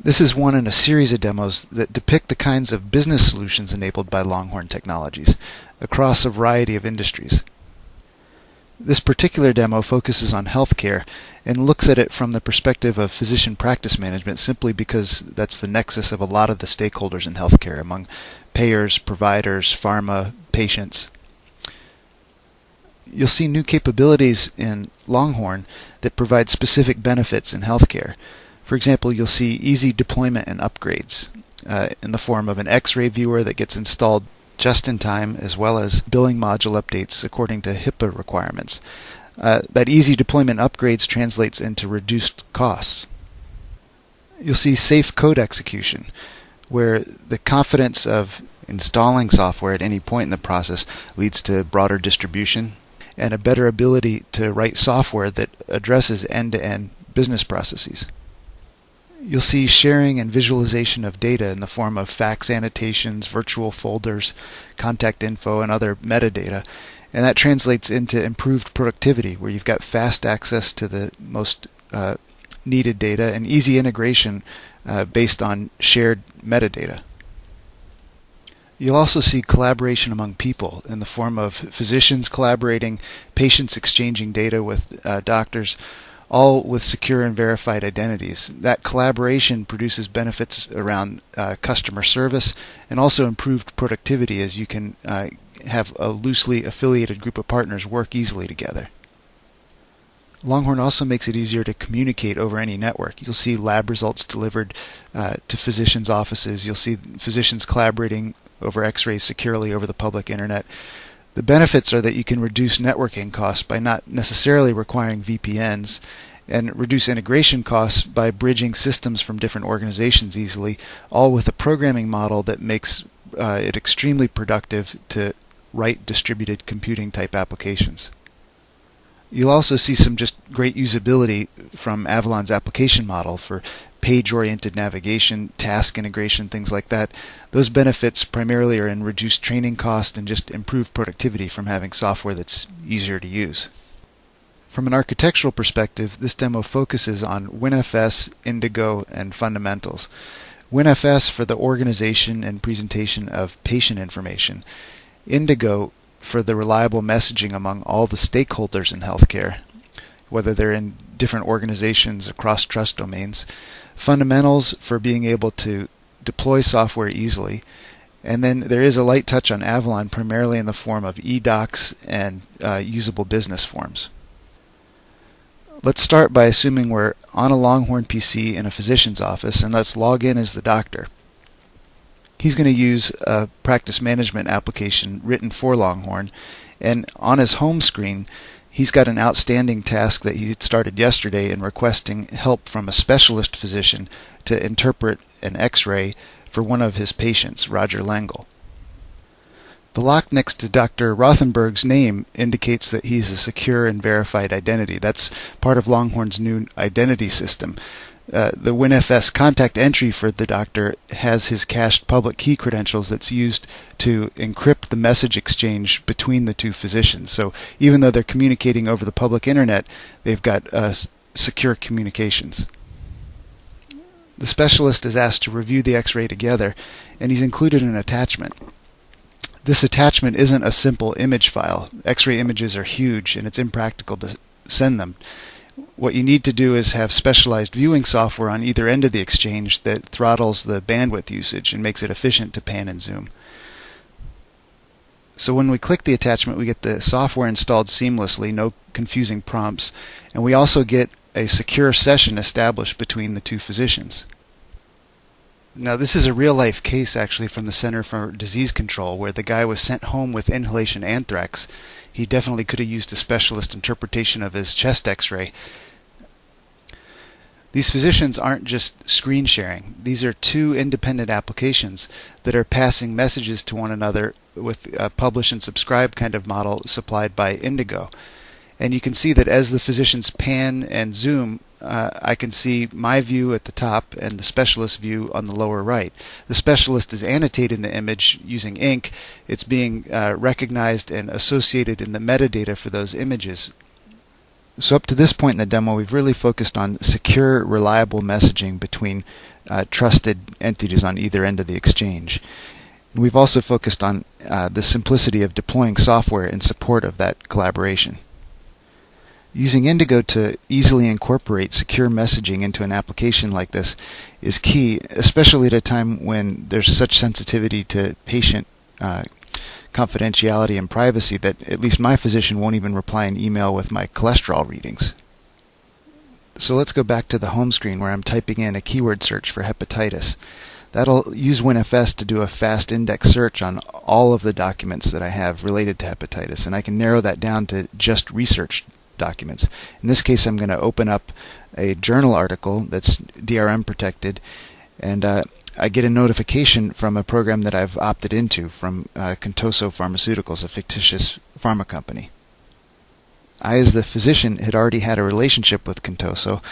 This is one in a series of demos that depict the kinds of business solutions enabled by Longhorn technologies across a variety of industries. This particular demo focuses on healthcare and looks at it from the perspective of physician practice management simply because that's the nexus of a lot of the stakeholders in healthcare among payers, providers, pharma, patients. You'll see new capabilities in Longhorn that provide specific benefits in healthcare. For example, you'll see easy deployment and upgrades in the form of an X-ray viewer that gets installed just in time, as well as billing module updates according to HIPAA requirements. That easy deployment upgrades translates into reduced costs. You'll see safe code execution, where the confidence of installing software at any point in the process leads to broader distribution and a better ability to write software that addresses end-to-end business processes. You'll see sharing and visualization of data in the form of fax annotations, virtual folders, contact info, and other metadata. And that translates into improved productivity, where you've got fast access to the most needed data and easy integration based on shared metadata. You'll also see collaboration among people in the form of physicians collaborating, patients exchanging data with doctors, all with secure and verified identities. That collaboration produces benefits around customer service and also improved productivity, as you can have a loosely affiliated group of partners work easily together. Longhorn also makes it easier to communicate over any network. You'll see lab results delivered to physicians' offices. You'll see physicians collaborating over X-rays securely over the public internet. The benefits are that you can reduce networking costs by not necessarily requiring VPNs, and reduce integration costs by bridging systems from different organizations easily, all with a programming model that makes it extremely productive to write distributed computing type applications. You'll also see some just great usability from Avalon's application model for page-oriented navigation, task integration, things like that. Those benefits primarily are in reduced training cost and just improved productivity from having software that's easier to use. From an architectural perspective, this demo focuses on WinFS, Indigo, and fundamentals. WinFS for the organization and presentation of patient information. Indigo for the reliable messaging among all the stakeholders in healthcare, whether they're in different organizations across trust domains. Fundamentals for being able to deploy software easily. And then there is a light touch on Avalon, primarily in the form of eDocs and usable business forms. Let's start by assuming we're on a Longhorn PC in a physician's office, and let's log in as the doctor. He's going to use a practice management application written for Longhorn, and on his home screen, he's got an outstanding task that he started yesterday in requesting help from a specialist physician to interpret an X-ray for one of his patients, Roger Langle. The lock next to Dr. Rothenberg's name indicates that he's a secure and verified identity. That's part of Longhorn's new identity system. The WinFS contact entry for the doctor has his cached public key credentials that's used to encrypt the message exchange between the two physicians. So even though they're communicating over the public internet, they've got secure communications. The specialist is asked to review the X-ray together, and he's included an attachment. This attachment isn't a simple image file. X-ray images are huge, and it's impractical to send them. What you need to do is have specialized viewing software on either end of the exchange that throttles the bandwidth usage and makes it efficient to pan and zoom. So when we click the attachment, we get the software installed seamlessly, no confusing prompts, and we also get a secure session established between the two physicians. Now, this is a real-life case, actually, from the Center for Disease Control, where the guy was sent home with inhalation anthrax. He definitely could have used a specialist interpretation of his chest X-ray. These physicians aren't just screen sharing. These are two independent applications that are passing messages to one another with a publish and subscribe kind of model supplied by Indigo. And you can see that as the physicians pan and zoom, I can see my view at the top and the specialist view on the lower right. The specialist is annotating the image using ink. It's being recognized and associated in the metadata for those images. So up to this point in the demo, we've really focused on secure, reliable messaging between trusted entities on either end of the exchange. And we've also focused on the simplicity of deploying software in support of that collaboration. Using Indigo to easily incorporate secure messaging into an application like this is key, especially at a time when there's such sensitivity to patient confidentiality and privacy that at least my physician won't even reply an email with my cholesterol readings. So let's go back to the home screen where I'm typing in a keyword search for hepatitis. That'll use WinFS to do a fast index search on all of the documents that I have related to hepatitis, and I can narrow that down to just research documents. In this case, I'm going to open up a journal article that's DRM protected, and I get a notification from a program that I've opted into from Contoso Pharmaceuticals, a fictitious pharma company. I, as the physician, had already had a relationship with Contoso,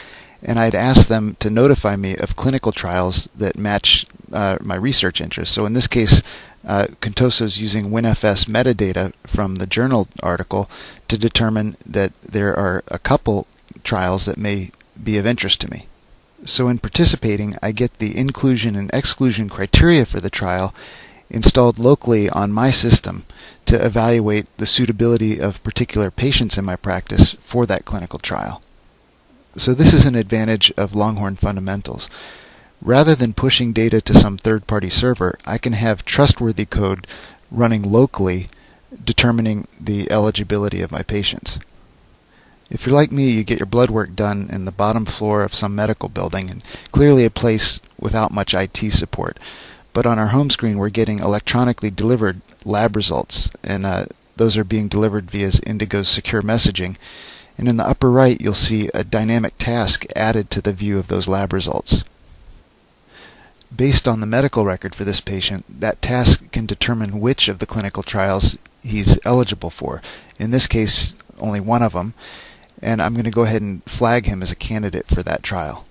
and I'd asked them to notify me of clinical trials that match my research interests. So in this case, Contoso's using WinFS metadata from the journal article to determine that there are a couple trials that may be of interest to me. So in participating, I get the inclusion and exclusion criteria for the trial installed locally on my system to evaluate the suitability of particular patients in my practice for that clinical trial. So this is an advantage of Longhorn fundamentals. Rather than pushing data to some third-party server, I can have trustworthy code running locally determining the eligibility of my patients. If you're like me, you get your blood work done in the bottom floor of some medical building, and clearly a place without much IT support. But on our home screen, we're getting electronically delivered lab results, and those are being delivered via Indigo's secure messaging. And in the upper right, you'll see a dynamic task added to the view of those lab results. Based on the medical record for this patient, that task can determine which of the clinical trials he's eligible for. In this case, only one of them. And I'm going to go ahead and flag him as a candidate for that trial.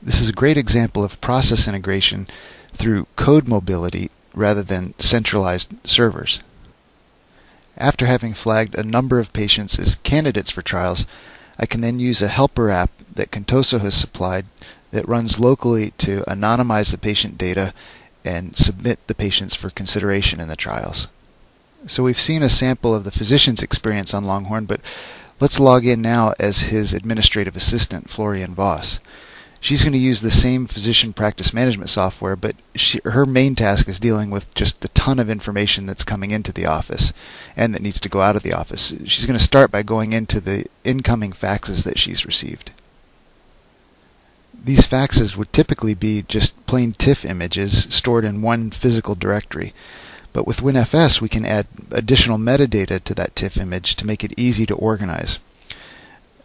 This is a great example of process integration through code mobility rather than centralized servers. After having flagged a number of patients as candidates for trials, I can then use a helper app that Contoso has supplied that runs locally to anonymize the patient data and submit the patients for consideration in the trials. So we've seen a sample of the physician's experience on Longhorn, but let's log in now as his administrative assistant, Florian Voss. She's going to use the same physician practice management software, but her main task is dealing with just a ton of information that's coming into the office and that needs to go out of the office. She's going to start by going into the incoming faxes that she's received. These faxes would typically be just plain TIFF images stored in one physical directory. But with WinFS, we can add additional metadata to that TIFF image to make it easy to organize.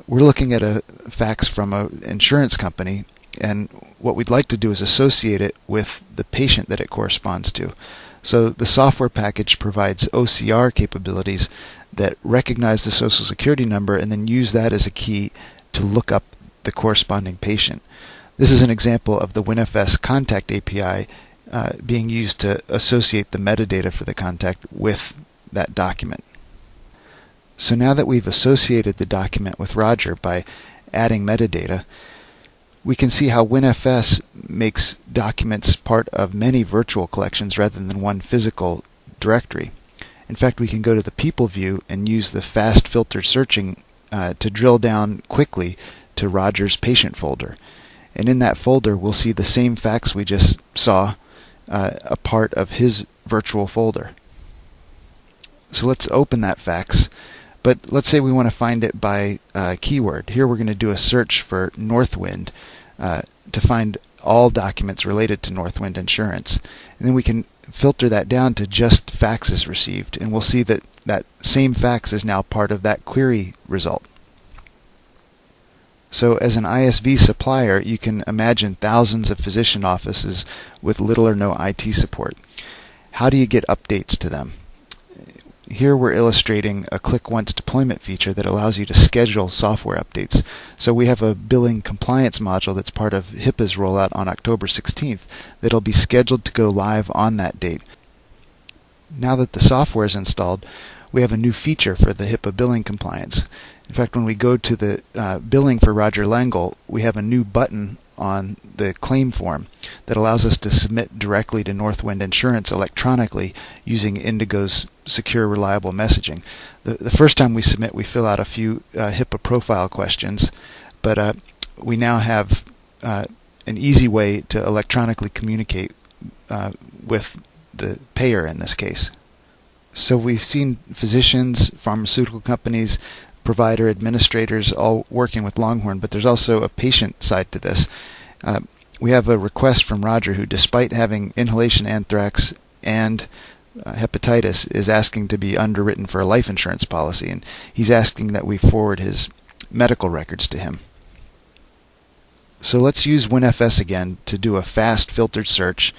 We're looking at a fax from an insurance company, and what we'd like to do is associate it with the patient that it corresponds to. So the software package provides OCR capabilities that recognize the social security number and then use that as a key to look up the corresponding patient. This is an example of the WinFS contact API being used to associate the metadata for the contact with that document. So now that we've associated the document with Roger by adding metadata, we can see how WinFS makes documents part of many virtual collections rather than one physical directory. In fact, we can go to the People view and use the fast filter searching to drill down quickly to Roger's patient folder. And in that folder, we'll see the same fax we just saw, a part of his virtual folder. So let's open that fax. But let's say we want to find it by keyword. Here we're going to do a search for Northwind to find all documents related to Northwind Insurance. And then we can filter that down to just faxes received. And we'll see that that same fax is now part of that query result. So as an ISV supplier, you can imagine thousands of physician offices with little or no IT support. How do you get updates to them? Here we're illustrating a click once deployment feature that allows you to schedule software updates. So we have a billing compliance module that's part of HIPAA's rollout on October 16th that'll be scheduled to go live on that date. Now that the software is installed, we have a new feature for the HIPAA billing compliance. In fact, when we go to the billing for Roger Langle, we have a new button on the claim form that allows us to submit directly to Northwind Insurance electronically using Indigo's secure, reliable messaging. The first time we submit, we fill out a few HIPAA profile questions, but we now have an easy way to electronically communicate with the payer in this case. So we've seen physicians, pharmaceutical companies, provider administrators all working with Longhorn, but there's also a patient side to this. We have a request from Roger who, despite having inhalation anthrax and hepatitis, is asking to be underwritten for a life insurance policy, and he's asking that we forward his medical records to him. So let's use WinFS again to do a fast filtered search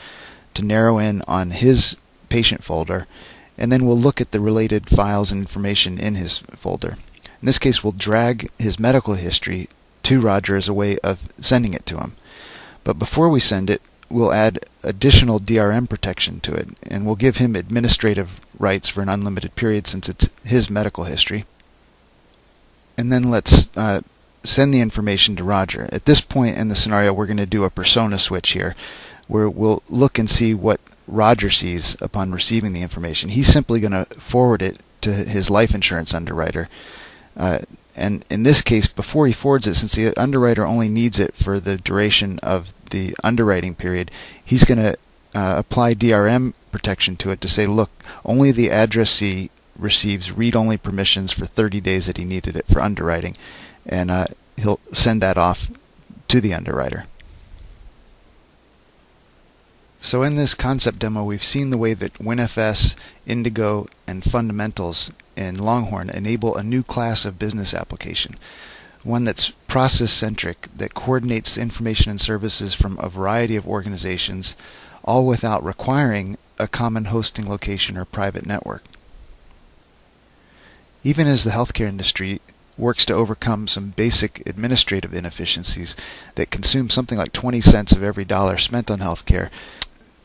to narrow in on his patient folder, and then we'll look at the related files and information in his folder. In this case, we'll drag his medical history to Roger as a way of sending it to him. But before we send it, we'll add additional DRM protection to it, and we'll give him administrative rights for an unlimited period since it's his medical history. And then let's send the information to Roger. At this point in the scenario, we're going to do a persona switch here, where we'll look and see what Roger sees upon receiving the information. He's simply going to forward it to his life insurance underwriter. And in this case, before he forwards it, since the underwriter only needs it for the duration of the underwriting period, he's going to apply DRM protection to it to say, look, only the addressee receives read-only permissions for 30 days that he needed it for underwriting, and he'll send that off to the underwriter. So in this concept demo, we've seen the way that WinFS, Indigo, and Fundamentals in Longhorn enable a new class of business application, one that's process-centric, that coordinates information and services from a variety of organizations, all without requiring a common hosting location or private network. Even as the healthcare industry works to overcome some basic administrative inefficiencies that consume something like 20 cents of every dollar spent on healthcare,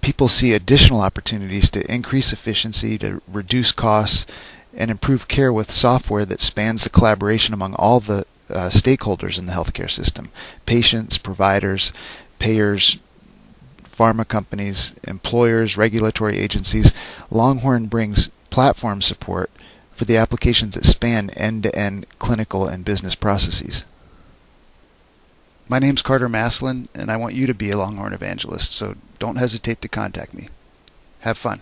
people see additional opportunities to increase efficiency, to reduce costs, and improve care with software that spans the collaboration among all the stakeholders in the healthcare system: patients, providers, payers, pharma companies, employers, regulatory agencies. Longhorn brings platform support for the applications that span end-to-end clinical and business processes. My name's Carter Maslan, and I want you to be a Longhorn evangelist, so don't hesitate to contact me. Have fun.